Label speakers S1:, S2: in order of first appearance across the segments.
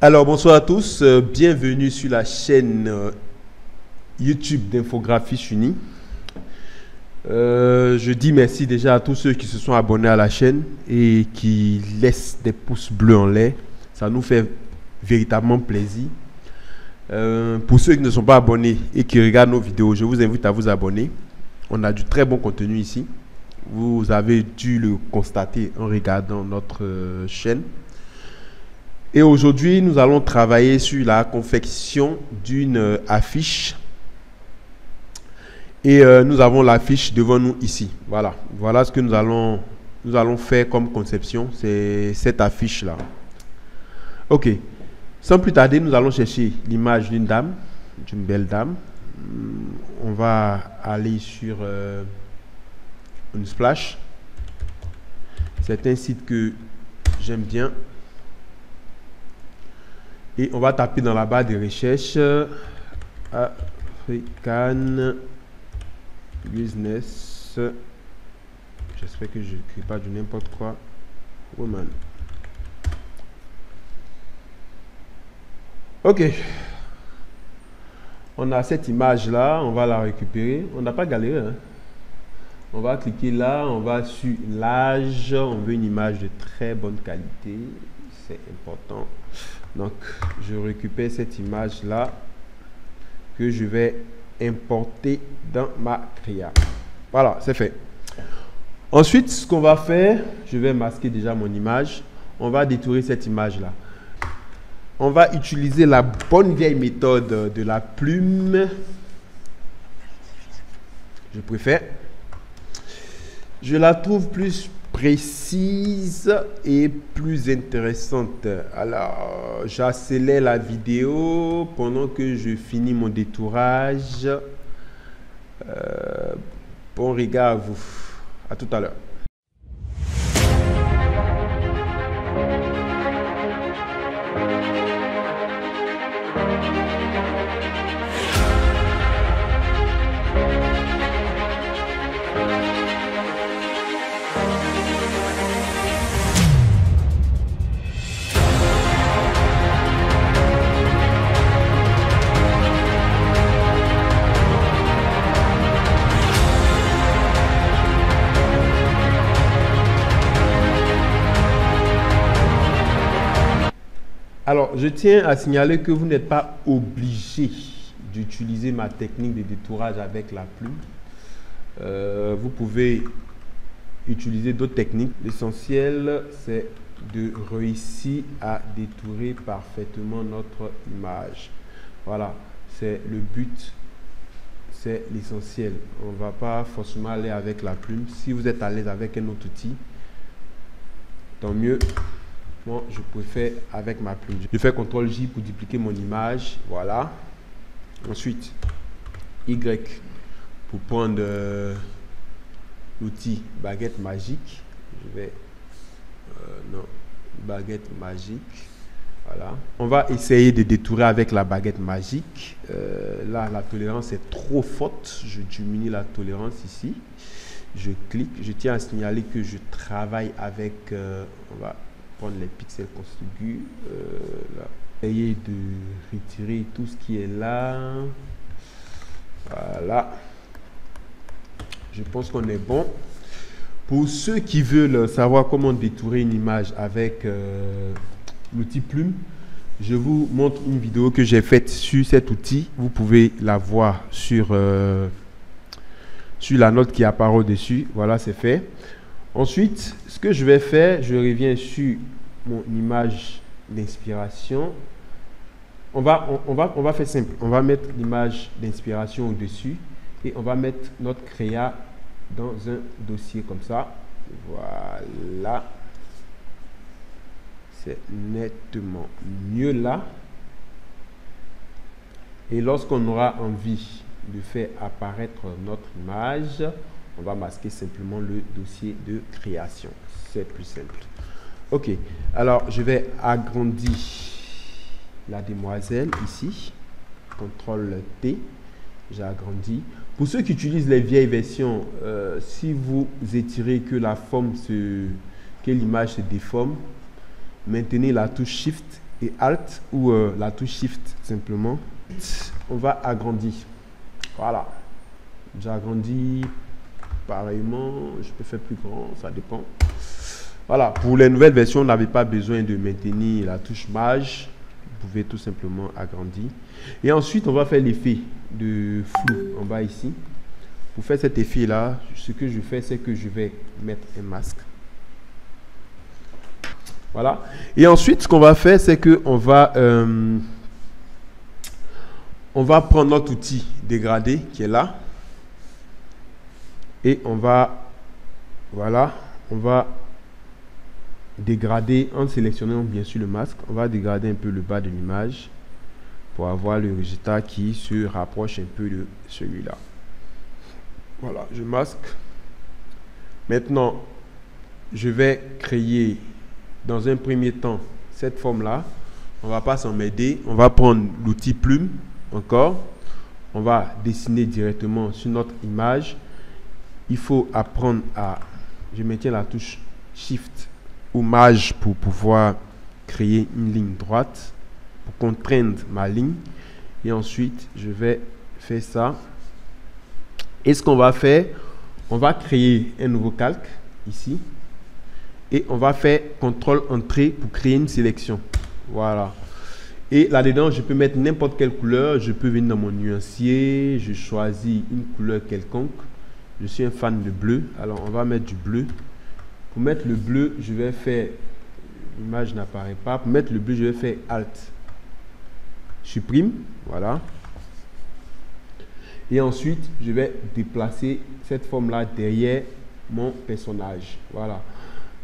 S1: Alors bonsoir à tous, bienvenue sur la chaîne YouTube d'Infographiste Uni. Je dis merci déjà à tous ceux qui se sont abonnés à la chaîne et qui laissent des pouces bleus en l'air. Ça nous fait véritablement plaisir. Pour ceux qui ne sont pas abonnés et qui regardent nos vidéos, je vous invite à vous abonner. On a du très bon contenu ici. Vous avez dû le constater en regardant notre chaîne. Et aujourd'hui, nous allons travailler sur la confection d'une affiche. Et nous avons l'affiche devant nous ici. Voilà. Voilà ce que nous allons faire comme conception. C'est cette affiche-là. Ok. Sans plus tarder, nous allons chercher l'image d'une dame, d'une belle dame. On va aller sur Unsplash. C'est un site que j'aime bien. Et on va taper dans la barre de recherche African Business. J'espère que je n'écris pas du n'importe quoi. Woman. Ok. On a cette image là. On va la récupérer. On n'a pas galéré. Hein? On va cliquer là. On va sur l'âge. On veut une image de très bonne qualité. C'est important. Donc, je récupère cette image-là que je vais importer dans ma créa. Voilà, c'est fait. Ensuite, ce qu'on va faire, je vais masquer déjà mon image. On va détourer cette image-là. On va utiliser la bonne vieille méthode de la plume. Je préfère. Je la trouve plus précise et plus intéressante. Alors, j'accélère la vidéo pendant que je finis mon détourage. Bon regard à vous. À tout à l'heure. Alors, je tiens à signaler que vous n'êtes pas obligé d'utiliser ma technique de détourage avec la plume. Vous pouvez utiliser d'autres techniques. L'essentiel, c'est de réussir à détourer parfaitement notre image. Voilà, c'est le but, c'est l'essentiel. On ne va pas forcément aller avec la plume. Si vous êtes à l'aise avec un autre outil, tant mieux. Moi, je préfère avec ma plume. Je fais CTRL-J pour dupliquer mon image. Voilà. Ensuite, Y pour prendre l'outil baguette magique. Je vais... non, baguette magique. Voilà. On va essayer de détourer avec la baguette magique. Là, la tolérance est trop forte. Je diminue la tolérance ici. Je clique. Je tiens à signaler que je travaille avec... on va prendre les pixels contigus. Essayez de retirer tout ce qui est là. Voilà. Je pense qu'on est bon. Pour ceux qui veulent savoir comment détourer une image avec l'outil plume, je vous montre une vidéo que j'ai faite sur cet outil. Vous pouvez la voir sur la note qui apparaît au-dessus. Voilà, c'est fait. Ensuite, ce que je vais faire, je reviens sur mon image d'inspiration. On va faire simple. On va mettre l'image d'inspiration au-dessus et on va mettre notre créa dans un dossier comme ça. Voilà. C'est nettement mieux là. Et lorsqu'on aura envie de faire apparaître notre image, on va masquer simplement le dossier de création. C'est plus simple. Ok. Alors, je vais agrandir la demoiselle ici. CTRL-T. J'ai agrandi. Pour ceux qui utilisent les vieilles versions, si vous étirez que l'image se déforme, maintenez la touche Shift et Alt ou la touche Shift simplement. On va agrandir. Voilà. J'ai agrandi pareillement. Je peux faire plus grand, ça dépend. Voilà. Pour les nouvelles versions, on n'avait pas besoin de maintenir la touche Maj. Vous pouvez tout simplement agrandir. Et ensuite, on va faire l'effet de flou en bas ici. Pour faire cet effet-là, ce que je fais, c'est que je vais mettre un masque. Voilà. Et ensuite, ce qu'on va faire, c'est que on va prendre notre outil dégradé qui est là. Et on va, voilà, on va dégrader en sélectionnant bien sûr le masque. On va dégrader un peu le bas de l'image pour avoir le résultat qui se rapproche un peu de celui-là. Voilà, je masque. Maintenant, je vais créer dans un premier temps cette forme-là. On ne va pas s'en m'aider. On va prendre l'outil plume encore. On va dessiner directement sur notre image. Il faut apprendre à... Je maintiens la touche Shift ou Maj pour pouvoir créer une ligne droite, pour contraindre ma ligne. Et ensuite, je vais faire ça. Et ce qu'on va faire, on va créer un nouveau calque ici. Et on va faire CTRL-Entrée pour créer une sélection. Voilà. Et là-dedans, je peux mettre n'importe quelle couleur. Je peux venir dans mon nuancier. Je choisis une couleur quelconque. Je suis un fan de bleu. Alors, on va mettre du bleu. Pour mettre le bleu, je vais faire... L'image n'apparaît pas. Pour mettre le bleu, je vais faire Alt. Supprime. Voilà. Et ensuite, je vais déplacer cette forme-là derrière mon personnage. Voilà.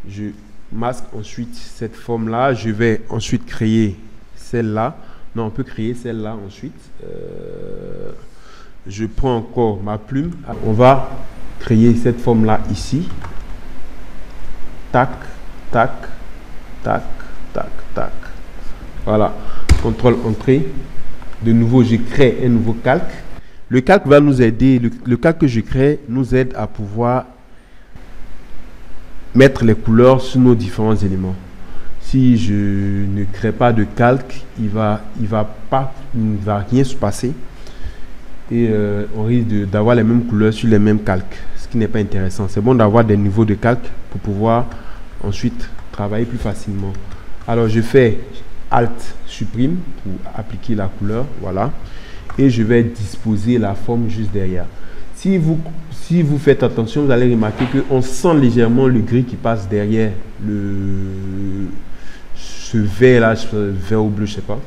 S1: Je masque ensuite cette forme-là. Je vais ensuite créer celle-là. Non, on peut créer celle-là ensuite. Je prends encore ma plume. On va créer cette forme-là ici. Tac, tac, tac, tac, tac. Voilà. CTRL-Entrée. De nouveau, je crée un nouveau calque. Le calque va nous aider. Le calque que je crée nous aide à pouvoir mettre les couleurs sur nos différents éléments. Si je ne crée pas de calque, il ne va rien se passer. Et on risque d'avoir les mêmes couleurs sur les mêmes calques, ce qui n'est pas intéressant. C'est bon d'avoir des niveaux de calque pour pouvoir ensuite travailler plus facilement. Alors je fais Alt supprime pour appliquer la couleur, voilà. Et je vais disposer la forme juste derrière. Si vous faites attention, vous allez remarquer qu'on sent légèrement le gris qui passe derrière ce vert là, vert ou bleu, je sais pas.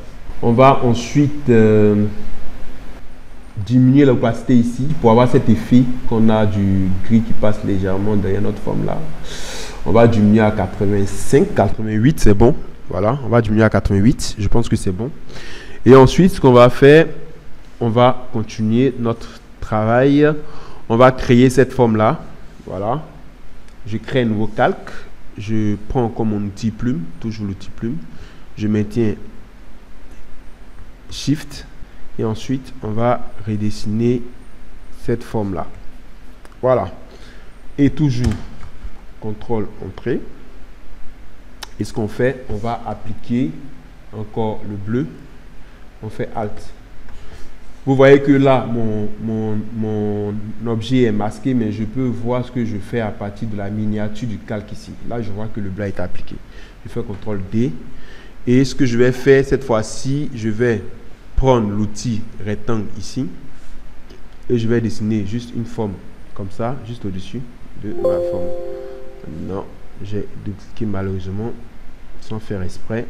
S1: On va ensuite diminuer l'opacité ici pour avoir cet effet qu'on a du gris qui passe légèrement derrière notre forme là. On va diminuer à 85, 88, c'est bon. Voilà, on va diminuer à 88, je pense que c'est bon. Et ensuite, ce qu'on va faire, on va continuer notre travail. On va créer cette forme-là. Voilà. Je crée un nouveau calque. Je prends encore mon outil plume, toujours l'outil plume. Je maintiens Shift. Et ensuite, on va redessiner cette forme-là. Voilà. Et toujours CTRL-Entrée. Et ce qu'on fait, on va appliquer encore le bleu. On fait Alt. Vous voyez que là, mon objet est masqué, mais je peux voir ce que je fais à partir de la miniature du calque ici. Là, je vois que le blanc est appliqué. Je fais CTRL-D. Et ce que je vais faire cette fois-ci, je vais prendre l'outil rectangle ici. Et je vais dessiner juste une forme comme ça, juste au-dessus de ma forme. Non, j'ai dupliqué malheureusement, sans faire exprès.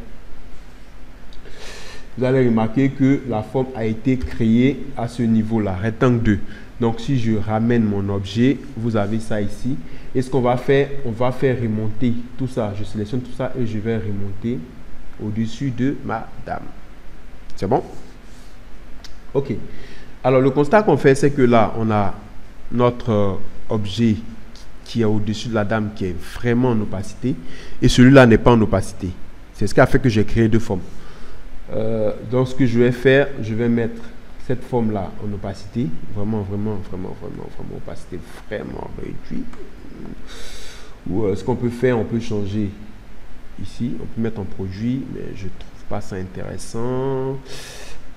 S1: Vous allez remarquer que la forme a été créée à ce niveau-là, rectangle 2. Donc, si je ramène mon objet, vous avez ça ici. Et ce qu'on va faire, on va faire remonter tout ça. Je sélectionne tout ça et je vais remonter au-dessus de ma dame. C'est bon? OK. Alors, le constat qu'on fait, c'est que là, on a notre objet qui est au-dessus de la dame qui est vraiment en opacité. Et celui-là n'est pas en opacité. C'est ce qui a fait que j'ai créé deux formes. Donc ce que je vais faire, je vais mettre cette forme là en opacité, vraiment opacité vraiment réduite. Ou ce qu'on peut faire, on peut changer ici, on peut mettre en produit, mais je trouve pas ça intéressant.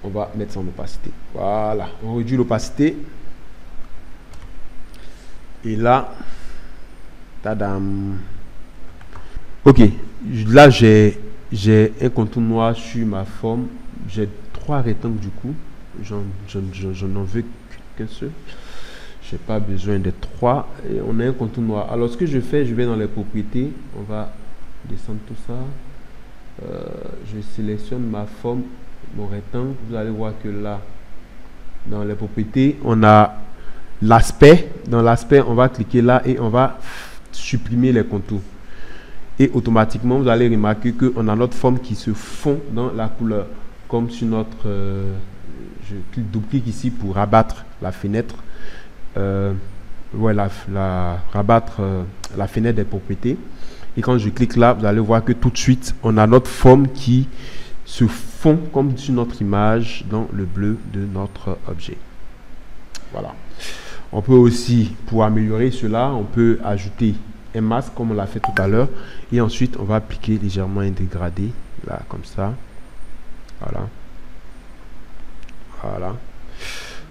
S1: On va mettre ça en opacité. Voilà, on réduit l'opacité. Et là, tadam. Ok, là j'ai un contour noir sur ma forme. J'ai 3 rectangles du coup. J'en veux qu'un seul. Je n'ai pas besoin de 3. Et on a un contour noir. Alors ce que je fais, je vais dans les propriétés. On va descendre tout ça. Je sélectionne ma forme, mon rectangle. Vous allez voir que là, dans les propriétés, on a l'aspect. Dans l'aspect, on va cliquer là et on va supprimer les contours. Et automatiquement, vous allez remarquer qu'on a notre forme qui se fond dans la couleur. Comme sur notre... je double-clique ici pour rabattre la fenêtre. Voilà, rabattre la fenêtre des propriétés. Et quand je clique là, vous allez voir que tout de suite, on a notre forme qui se fond comme sur notre image dans le bleu de notre objet. Voilà. On peut aussi, pour améliorer cela, on peut ajouter un masque comme on l'a fait tout à l'heure. Et ensuite, on va appliquer légèrement un dégradé, là, comme ça. Voilà. Voilà.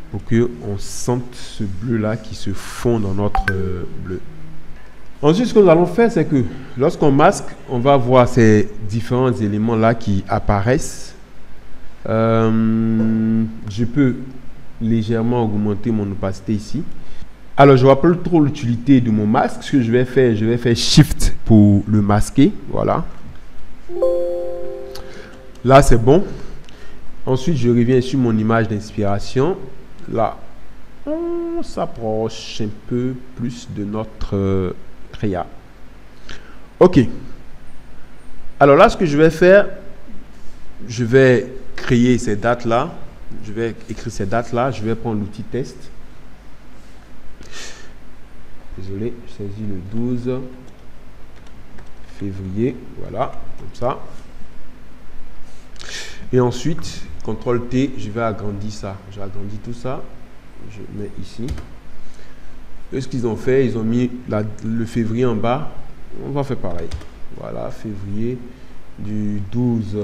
S1: Pour qu'on sente ce bleu-là qui se fond dans notre bleu. Ensuite, ce que nous allons faire, c'est que lorsqu'on masque, on va voir ces différents éléments-là qui apparaissent. Je peux légèrement augmenter mon opacité ici. Alors, je ne vois pas trop l'utilité de mon masque. Ce que je vais faire Shift pour le masquer. Voilà. Là, c'est bon. Ensuite, je reviens sur mon image d'inspiration. Là, on s'approche un peu plus de notre créa. OK. Alors là, ce que je vais faire, je vais créer ces dates-là. Je vais écrire ces dates-là. Je vais prendre l'outil test. Désolé, je saisis le 12 février. Voilà, comme ça. Et ensuite, CTRL T, je vais agrandir ça. J'agrandis tout ça. Je mets ici. Et ce qu'ils ont fait, ils ont mis le février en bas. On va faire pareil. Voilà, février du 12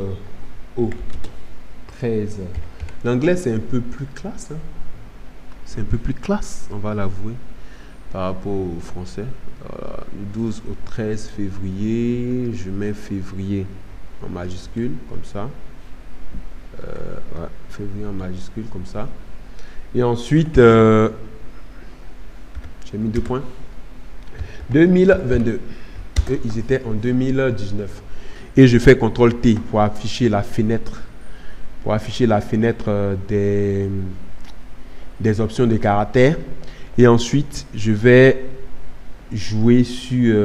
S1: au 13. L'anglais, c'est un peu plus classe. Hein. C'est un peu plus classe, on va l'avouer, par rapport au français. Voilà, du 12 au 13 février. Je mets février en majuscule, comme ça. Ouais, février en majuscule comme ça. Et ensuite, j'ai mis 2 points. 2022. Et ils étaient en 2019. Et je fais CTRL T pour afficher la fenêtre. Pour afficher la fenêtre des options de caractères. Et ensuite, je vais jouer sur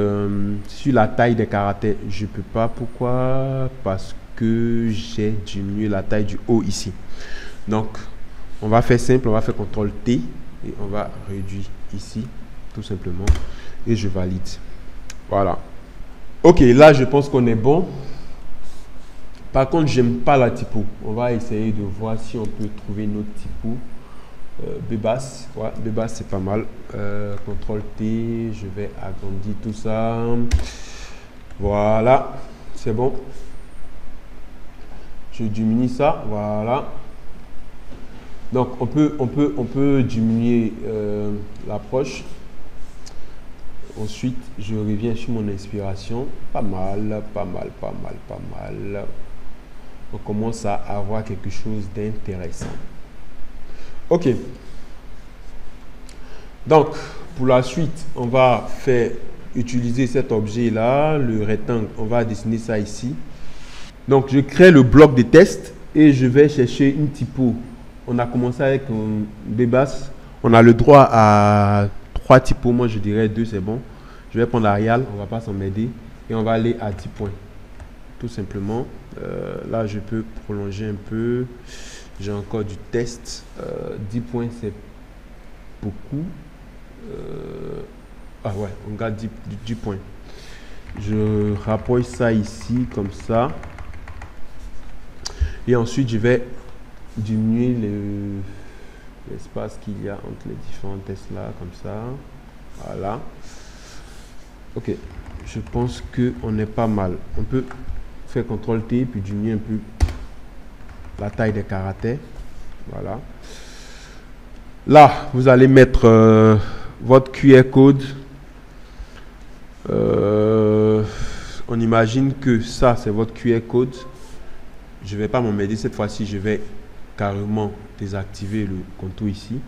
S1: la taille des caractères. Je ne peux pas. Pourquoi? Parce que j'ai diminué la taille du haut ici. Donc, on va faire simple, on va faire CTRL T et on va réduire ici, tout simplement. Et je valide. Voilà. Ok, là, je pense qu'on est bon. Par contre, j'aime pas la typo. On va essayer de voir si on peut trouver une autre typo. Bebas, ouais, Bebas, c'est pas mal. CTRL T, je vais agrandir tout ça. Voilà, c'est bon. Je diminue ça, voilà. Donc, on peut diminuer l'approche. Ensuite, je reviens sur mon inspiration. Pas mal. On commence à avoir quelque chose d'intéressant. OK. Donc, pour la suite, on va utiliser cet objet-là, le rectangle. On va dessiner ça ici. Donc, je crée le bloc de test et je vais chercher une typo. On a commencé avec Bebas. On a le droit à 3 typos. Moi, je dirais 2, c'est bon. Je vais prendre Arial. On ne va pas s'en m'aider. Et on va aller à 10 points. Tout simplement. Là, je peux prolonger un peu. J'ai encore du test. 10 points, c'est beaucoup. Ah ouais, on garde 10 points. Je rapproche ça ici, comme ça. Et ensuite, je vais diminuer l'espace qu'il y a entre les différents tests là, comme ça. Voilà. Ok. Je pense qu'on est pas mal. On peut faire CTRL T puis diminuer un peu la taille des caractères. Voilà. Là, vous allez mettre votre QR code. On imagine que ça, c'est votre QR code. Je ne vais pas m'emmerder cette fois-ci, je vais carrément désactiver le contour ici.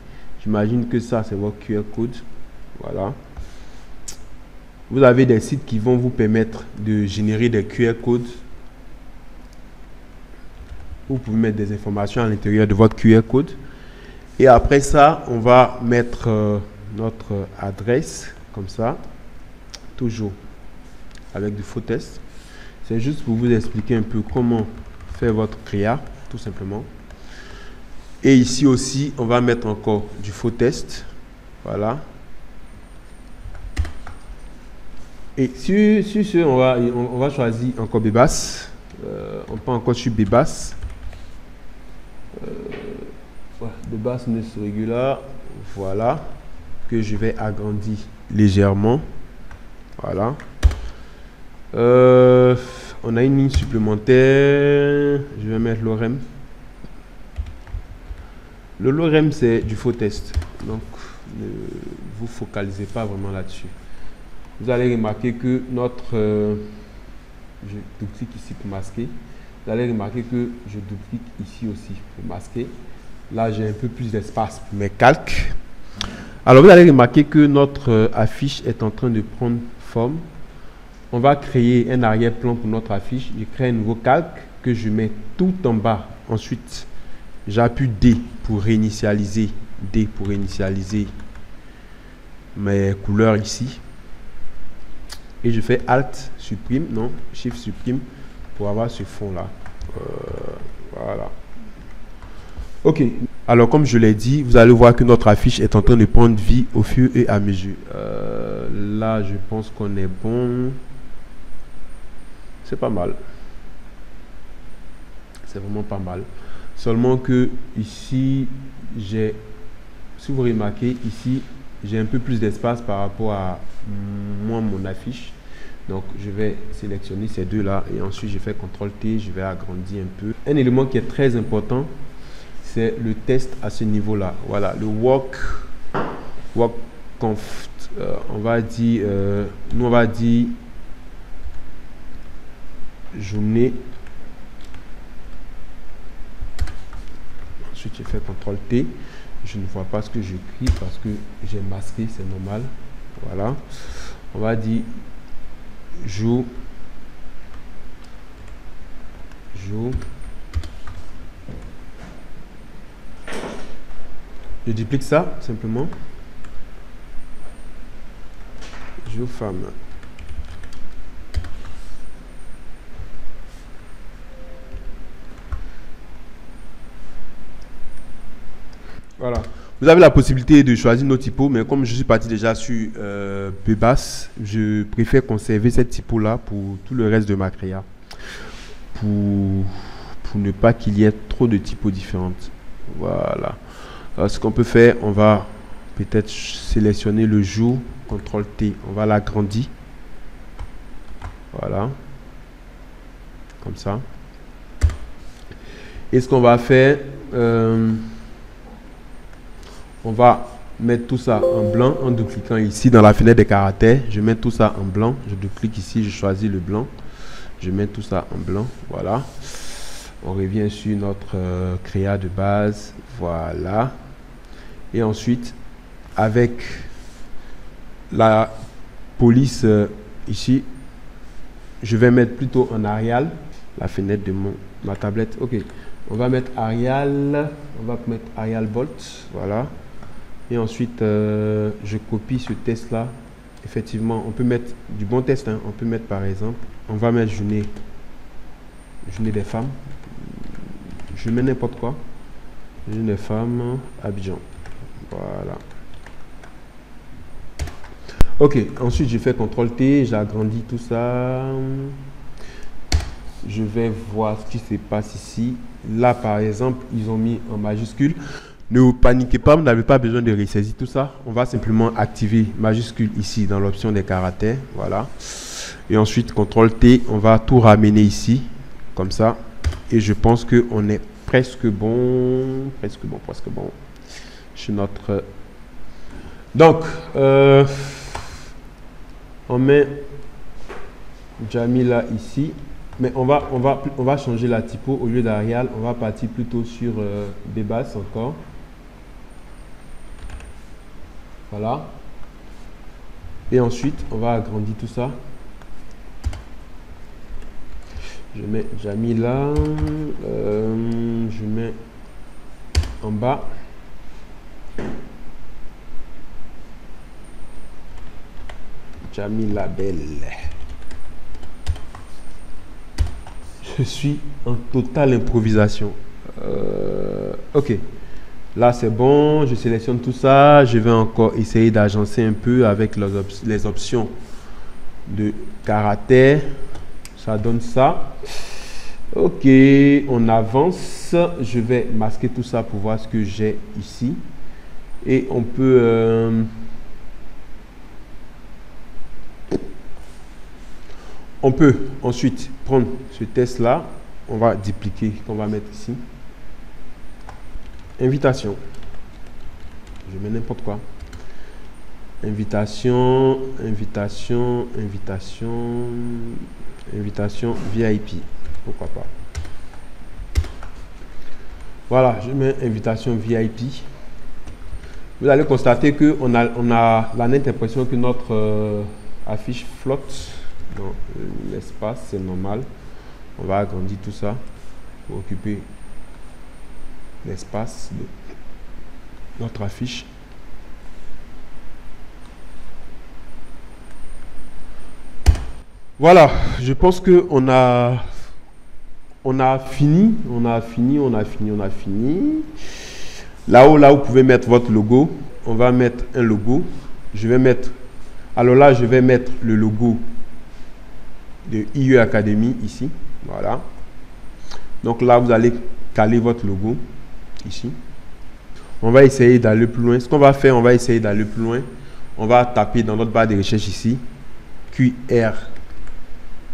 S1: J'imagine que ça, c'est votre QR code. Voilà. Vous avez des sites qui vont vous permettre de générer des QR codes. Vous pouvez mettre des informations à l'intérieur de votre QR code. Et après ça, on va mettre notre adresse, comme ça, toujours avec du faux test. C'est juste pour vous expliquer un peu comment faire votre créa, tout simplement. Et ici aussi, on va mettre encore du faux test. Voilà. Et sur ce, on va choisir encore Bebas. On peut encore sur Bebas. Bebas News Regular. Voilà. Que je vais agrandir légèrement. Voilà. On a une ligne supplémentaire. Je vais mettre l'ORM. Le LOREM, c'est du faux test. Donc, ne vous focalisez pas vraiment là-dessus. Vous allez remarquer que notre... je duplique ici pour masquer. Vous allez remarquer que je duplique ici aussi pour masquer. Là, j'ai un peu plus d'espace pour mes calques. Alors, vous allez remarquer que notre affiche est en train de prendre forme. On va créer un arrière-plan pour notre affiche. Je crée un nouveau calque que je mets tout en bas. Ensuite, j'appuie D pour réinitialiser. D pour réinitialiser mes couleurs ici. Et je fais Alt, supprime, non, Shift, supprime pour avoir ce fond-là. Voilà. Ok. Alors, comme je l'ai dit, vous allez voir que notre affiche est en train de prendre vie au fur et à mesure. Là, je pense qu'on est bon. C'est pas mal. C'est vraiment pas mal. Seulement que ici, si vous remarquez, ici, j'ai un peu plus d'espace par rapport à mon affiche. Donc, je vais sélectionner ces deux-là et ensuite, je fais CTRL-T, je vais agrandir un peu. Un élément qui est très important, c'est le test à ce niveau-là. Voilà, le work conf. On va dire, nous on va dire journée. Ensuite, je fais CTRL-T. Je ne vois pas ce que j'écris parce que j'ai masqué, c'est normal. Voilà. On va dire jour. Je duplique ça simplement. Jour femme. Voilà. Vous avez la possibilité de choisir nos typos, mais comme je suis parti déjà sur Bebas, je préfère conserver cette typo-là pour tout le reste de ma créa. Pour ne pas qu'il y ait trop de typos différentes. Voilà. Alors, ce qu'on peut faire, on va peut-être sélectionner le jour, CTRL-T, on va l'agrandir. Voilà. Comme ça. Et ce qu'on va faire... on va mettre tout ça en blanc en double-cliquant ici dans la fenêtre des caractères. Je mets tout ça en blanc. Je double-clique ici, je choisis le blanc. Je mets tout ça en blanc. Voilà. On revient sur notre créa de base. Voilà. Et ensuite, avec la police ici, je vais mettre plutôt en Arial la fenêtre de ma tablette. Ok. On va mettre Arial. On va mettre Arial Bolt. Voilà. Et ensuite, je copie ce test-là. Effectivement, on peut mettre du bon test. Hein. On peut mettre, par exemple, on va mettre journée des femmes. Je mets n'importe quoi. Journée des femmes, Abidjan. Voilà. Ok, ensuite, je fais CTRL-T. J'agrandis tout ça. Je vais voir ce qui se passe ici. Là, par exemple, ils ont mis en majuscule. Ne vous paniquez pas, vous n'avez pas besoin de ressaisir tout ça. On va simplement activer majuscule ici dans l'option des caractères. Voilà. Et ensuite, CTRL-T, on va tout ramener ici, comme ça. Et je pense qu'on est presque bon, presque bon, presque bon. Chez notre... Donc, on met Jamila ici, mais on va changer la typo. Au lieu d'Arial, on va partir plutôt sur Bebas encore. Voilà. Et ensuite, on va agrandir tout ça. Je mets Jamila, je mets en bas. Jamila Belle. Je suis en totale improvisation. Ok. Là, c'est bon. Je sélectionne tout ça. Je vais encore essayer d'agencer un peu avec les options de caractère. Ça donne ça. Ok. On avance. Je vais masquer tout ça pour voir ce que j'ai ici. Et on peut... on peut ensuite prendre ce test-là. On va dupliquer, qu'on va mettre ici. Invitation. Je mets n'importe quoi. Invitation, invitation, invitation, invitation VIP. Pourquoi pas. Voilà, je mets invitation VIP. Vous allez constater qu'on a la nette impression que notre affiche flotte dans l'espace, c'est normal. On va agrandir tout ça pour occuper l'espace de notre affiche. Voilà, je pense que on a fini. Là-haut, là, vous pouvez mettre votre logo. On va mettre un logo. Je vais mettre, alors là, je vais mettre le logo de IE Academy ici. Voilà. Donc là, vous allez caler votre logo ici. On va essayer d'aller plus loin. Ce qu'on va faire, on va essayer d'aller plus loin. On va taper dans notre barre de recherche ici QR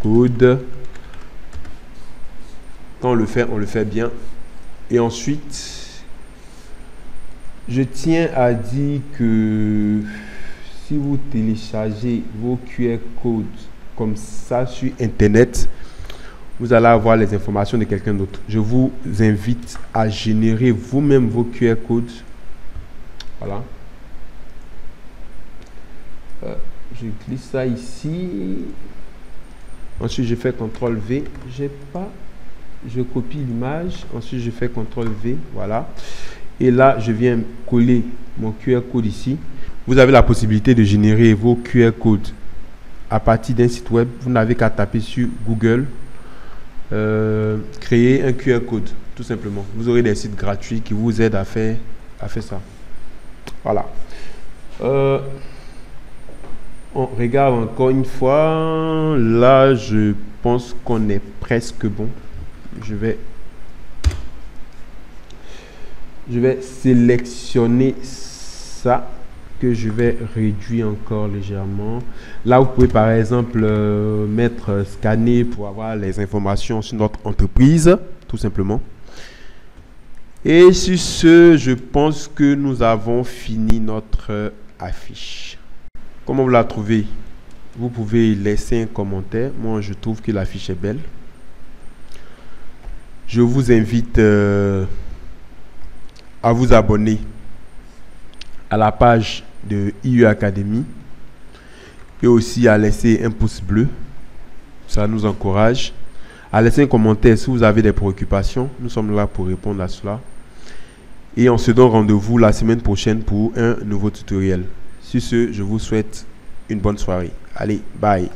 S1: code. Quand on le fait bien. Et ensuite, je tiens à dire que si vous téléchargez vos QR codes comme ça sur Internet, vous allez avoir les informations de quelqu'un d'autre. Je vous invite à générer vous-même vos QR codes. Voilà. Je glisse ça ici. Ensuite, je fais CTRL V. Je copie l'image. Ensuite, je fais CTRL V. Voilà. Et là, je viens coller mon QR code ici. Vous avez la possibilité de générer vos QR codes à partir d'un site web. Vous n'avez qu'à taper sur Google. Créer un QR code, tout simplement. Vous aurez des sites gratuits qui vous aident à faire ça. Voilà. On regarde encore une fois. Là, je pense qu'on est presque bon. Je vais sélectionner ça, que je vais réduire encore légèrement. Là, vous pouvez par exemple mettre scanner pour avoir les informations sur notre entreprise, tout simplement. Et sur ce, je pense que nous avons fini notre affiche. Comment vous la trouvez? Vous pouvez laisser un commentaire. Moi, je trouve que l'affiche est belle. Je vous invite à vous abonner à la page de IE Academy et aussi à laisser un pouce bleu. Ça nous encourage. À laisser un commentaire si vous avez des préoccupations. Nous sommes là pour répondre à cela. Et on se donne rendez-vous la semaine prochaine pour un nouveau tutoriel. Sur ce, je vous souhaite une bonne soirée. Allez, bye.